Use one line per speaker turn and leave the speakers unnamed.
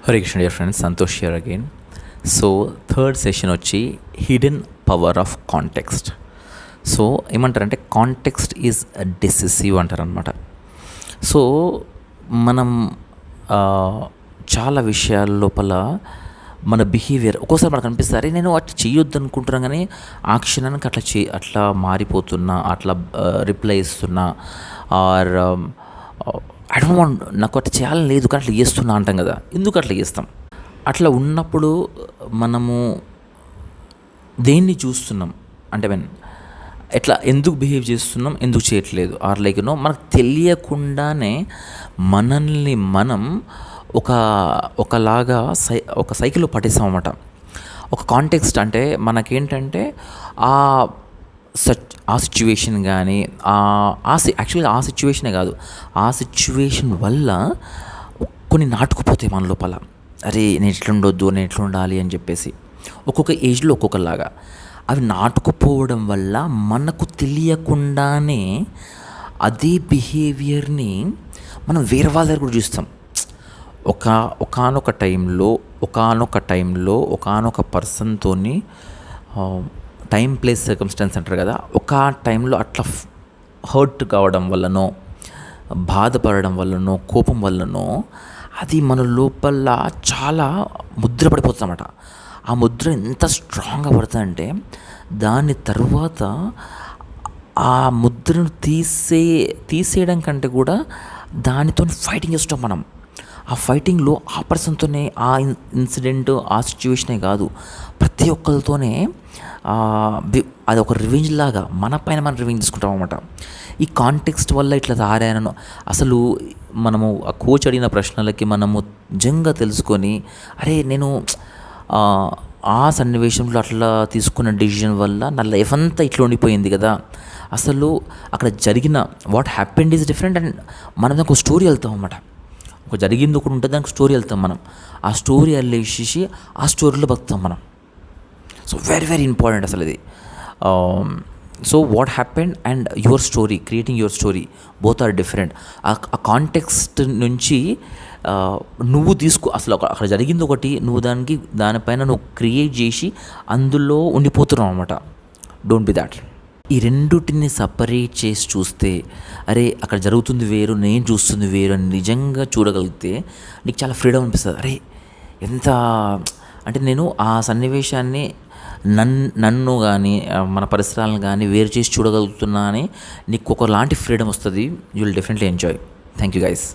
Hare Krishna dear friends, Santosh here again. So third session వచ్చి hidden power of context. So ఏమంటారంటే context is decisive అంటారనమాట. So మనం చాలా విషయాల లోపల మన బిహేవియర్ ఒక్కోసారి మనకు అనిపిస్తుంది, నేను అట్లా చేయొద్దు అనుకుంటున్నాను, కానీ ఆ క్షణానికి అట్లా మారిపోతున్నా, అట్లా రిప్లై ఇస్తున్నా, ఆర్ ఐ డోంట్ వాంట్, నాకు అట్లా చేయాలని లేదు కానీ అట్లా చేస్తున్నా అంటాం కదా. ఎందుకు అట్లా చేస్తాం? అట్లా ఉన్నప్పుడు మనము దేన్ని చూస్తున్నాం అంటే ఎట్లా ఎందుకు బిహేవ్ చేస్తున్నాం, ఎందుకు చేయట్లేదు, ఆర్ లైక్ మనకు తెలియకుండానే మనల్ని మనం ఒకలాగా ఒక సైకిల్లో పట్టేస్తాం అన్నమాట. ఒక కాంటెక్స్ట్ అంటే మనకేంటంటే ఆ సిచ్యువేషన్ కానీ యాక్చువల్గా ఆ సిచ్యువేషనే కాదు, ఆ సిచ్యువేషన్ వల్ల కొన్ని నాటుకుపోతాయి మన లోపల. అరే నేను ఎట్లా ఉండొద్దు, నేను ఎట్లా ఉండాలి అని చెప్పేసి ఒక్కొక్క ఏజ్లో ఒక్కొక్కలాగా అవి నాటుకుపోవడం వల్ల మనకు తెలియకుండానే అదే బిహేవియర్ని మనం వేరే వాళ్ళ దగ్గర కూడా చూస్తాం. ఒకానొక టైంలో ఒకానొక పర్సన్తోని టైం ప్లేస్ సర్కమ్స్టాన్స్ అంటారు కదా, ఒక టైంలో అట్లా హర్ట్ కావడం వల్లనో, బాధపడడం వల్లనో, కోపం వల్లనో అది మన లోపల చాలా ముద్ర పడిపోతుందన్నమాట. ఆ ముద్ర ఎంత స్ట్రాంగ్గా పడుతుందంటే దాని తర్వాత ఆ ముద్రను తీసేయడం కంటే కూడా దానితో ఫైటింగ్ చేస్తాం మనం. ఆ ఫైటింగ్లో ఆ పర్సన్తోనే, ఆ ఇన్సిడెంట్, ఆ సిచ్యువేషనే కాదు, ప్రతి ఒక్కరితోనే అది ఒక రివెంజ్ లాగా మన పైన మనం రివెంజ్ తీసుకుంటాం అన్నమాట. ఈ కాంటెక్స్ట్ వల్ల ఇట్లా తయారైన అసలు మనము ఆ కోచ్ అడిగిన ప్రశ్నలకి మనము నిజంగా తెలుసుకొని, అరే నేను ఆ సన్నివేశంలో అట్లా తీసుకున్న డెసిషన్ వల్ల నా లైఫ్ అంతా ఇట్లా ఉండిపోయింది కదా, అసలు అక్కడ జరిగిన what happened is different. And మనం దానికి ఒక స్టోరీ వెళ్తాం అన్నమాట. ఒక జరిగింది ఒకటి ఉంటుంది, దానికి స్టోరీ వెళ్తాం మనం. ఆ స్టోరీ వెళ్ళేసి ఆ స్టోరీలో బతుకుతాం మనం. సో వెరీ వెరీ ఇంపార్టెంట్ అసలు ఇది. So what happened and your story, creating your story, both are different. ఆ కాంటెక్స్ట్ నుంచి నువ్వు అసలు అక్కడ జరిగింది ఒకటి, నువ్వు దానిపైన నువ్వు క్రియేట్ చేసి అందులో ఉండిపోతున్నావు అనమాట. Don't be that. ఈ రెండుటిని సపరేట్ చేసి చూస్తే, అరే అక్కడ జరుగుతుంది వేరు, నేను చూస్తుంది వేరు అని నిజంగా చూడగలిగితే నీకు చాలా ఫ్రీడమ్ అనిపిస్తుంది. అరే ఎంత అంటే నేను ఆ సన్నివేశాన్ని నన్ను కానీ మన పరిసరాలను కానీ వేరు చేసి చూడగలుగుతున్నా అని నీకు ఒకలాంటి ఫ్రీడమ్ వస్తుంది. You will definitely enjoy. Thank you guys.